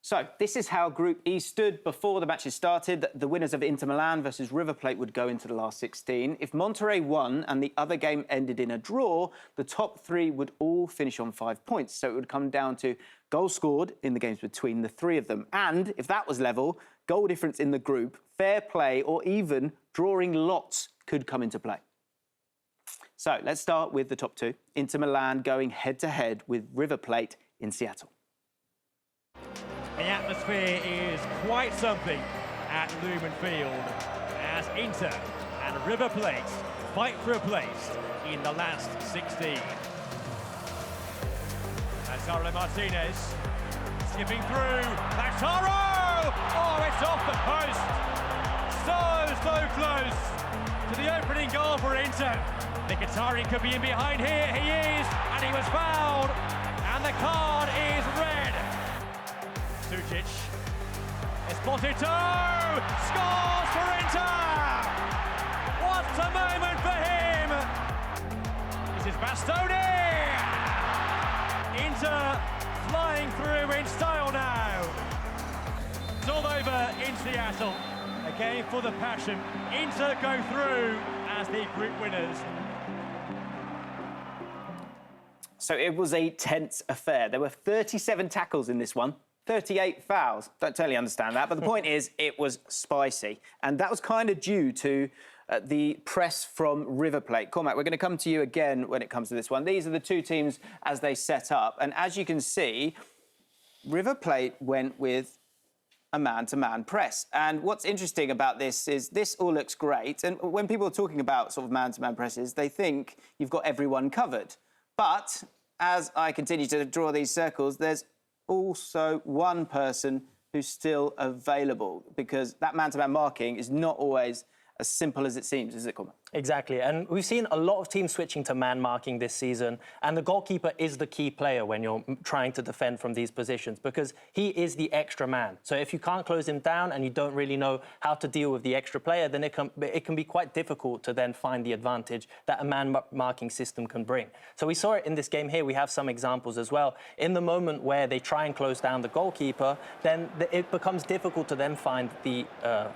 So this is how Group E stood before the matches started. The winners of Inter Milan versus River Plate would go into the last 16. If Monterrey won and the other game ended in a draw, the top three would all finish on 5 points. So it would come down to goals scored in the games between the three of them. And if that was level, goal difference in the group, fair play, or even drawing lots could come into play. So let's start with the top two. Inter Milan going head-to-head with River Plate in Seattle. The atmosphere is quite something at Lumen Field as Inter and River Plate fight for a place in the last 16. Lautaro Martinez skipping through. Lautaro! Oh, it's off the post. So close to the opening goal for Inter. Mkhitaryan could be in behind here. He is, and he was fouled. And the card is red. Sucic, Esposito, scores for Inter! What a moment for him! This is Bastoni! Inter flying through in style now. It's all over in Seattle. A game for the passion. Inter go through as the group winners. So it was a tense affair. There were 37 tackles in this one. 38 fouls. Don't totally understand that, but the point is it was spicy. And that was kind of due to the press from River Plate. Cormac, we're going to come to you again when it comes to this one. These are the two teams as they set up. And as you can see, River Plate went with a man-to-man press. And what's interesting about this is this all looks great. And when people are talking about sort of man-to-man presses, they think you've got everyone covered. But as I continue to draw these circles, there's also one person who's still available, because that man-to-man marking is not always as simple as it seems, is it, Cormac? Exactly, and we've seen a lot of teams switching to man marking this season, and the goalkeeper is the key player when you're trying to defend from these positions, because he is the extra man. So if you can't close him down and you don't really know how to deal with the extra player, then it can be quite difficult to then find the advantage that a man marking system can bring. So we saw it in this game here. We have some examples as well. In the moment where they try and close down the goalkeeper, then it becomes difficult to then find the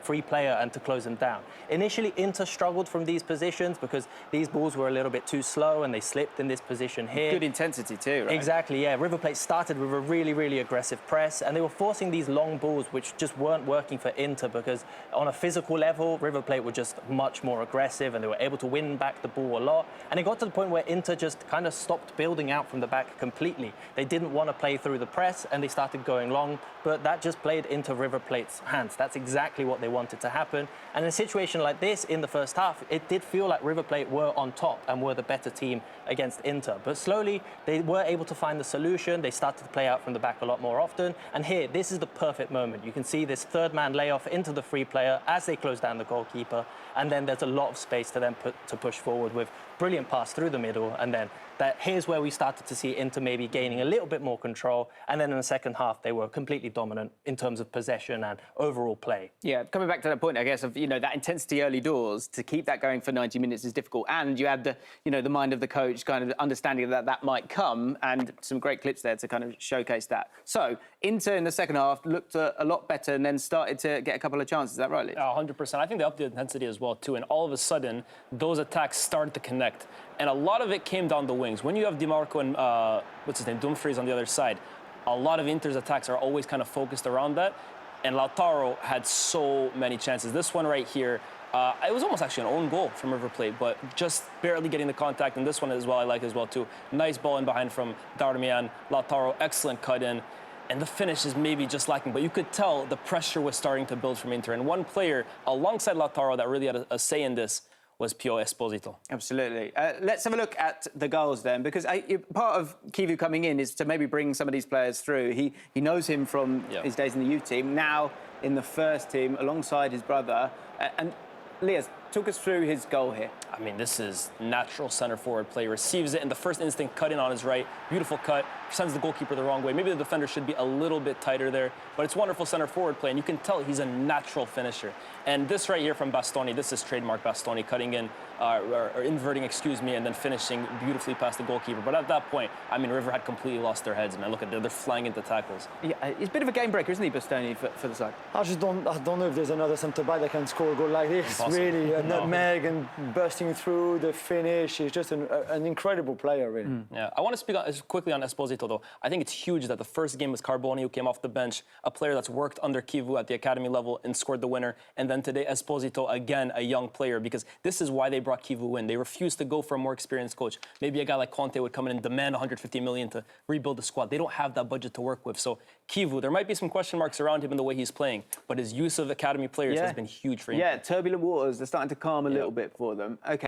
free player and to close him down. Initially, Inter struggled from these positions because these balls were a little bit too slow and they slipped in this position here. Good intensity too, right? Exactly, yeah. River Plate started with a really aggressive press, and they were forcing these long balls which just weren't working for Inter, because on a physical level, River Plate were just much more aggressive and they were able to win back the ball a lot. And it got to the point where Inter just kind of stopped building out from the back completely. They didn't want to play through the press and they started going long, but that just played into River Plate's hands. That's exactly what they wanted to happen. And in a situation like this in the first half, it did feel like River Plate were on top and were the better team against Inter. But slowly, they were able to find the solution. They started to play out from the back a lot more often. And here, this is the perfect moment. You can see this third-man layoff into the free player as they close down the goalkeeper. And then there's a lot of space to then push forward with brilliant pass through the middle. And then here's where we started to see Inter maybe gaining a little bit more control. And then in the second half, they were completely dominant in terms of possession and overall play. Yeah, coming back to that point, I guess, of, that intensity early doors, to keep that going for 90 minutes is difficult. And you add the mind of the coach, kind of understanding that might come, and some great clips there to kind of showcase that. So Inter in the second half looked a lot better and then started to get a couple of chances. Is that right, Lee? 100%. I think they upped the intensity as well, too. And all of a sudden, those attacks started to connect. And a lot of it came down the wings. When you have DiMarco and Dumfries on the other side, a lot of Inter's attacks are always kind of focused around that. And Lautaro had so many chances. This one right here, it was almost actually an own goal from River Plate, but just barely getting the contact. And this one as well, I like as well, too. Nice ball in behind from Darmian. Lautaro, excellent cut in. And the finish is maybe just lacking, but you could tell the pressure was starting to build from Inter. And one player alongside Lautaro that really had a say in this was Pio Esposito. Absolutely. Let's have a look at the goals then, because part of Chivu coming in is to maybe bring some of these players through. He knows him from his days in the youth team, now in the first team alongside his brother. And Leah, Talk us through his goal here. I mean, this is natural center forward play. Receives it in the first instinct, cut in on his right. Beautiful cut. Sends the goalkeeper the wrong way. Maybe the defender should be a little bit tighter there, but it's wonderful center forward play, and you can tell he's a natural finisher. And this right here from Bastoni, this is trademark Bastoni, cutting in, or inverting, excuse me, and then finishing beautifully past the goalkeeper. But at that point, I mean, River had completely lost their heads, man. Look at they're flying into tackles. Yeah, he's a bit of a game breaker, isn't he, Bastoni, for the side? I don't know if there's another centre-back that can score a goal like this. Impossible. Really, a nutmeg and bursting through the finish. He's just an incredible player, really. Yeah, I want to speak quickly on Esposito, though. I think it's huge that the first game was Carboni, who came off the bench, a player that's worked under Chivu at the academy level and scored the winner. And then today, Esposito, again, a young player, because this is why they brought Chivu in. They refused to go for a more experienced coach. Maybe a guy like Conte would come in and demand 150 million to rebuild the squad. They don't have that budget to work with. So Chivu, there might be some question marks around him in the way he's playing, but his use of academy players has been huge for him. Yeah, turbulent waters. They're starting to calm a little bit for them. Okay.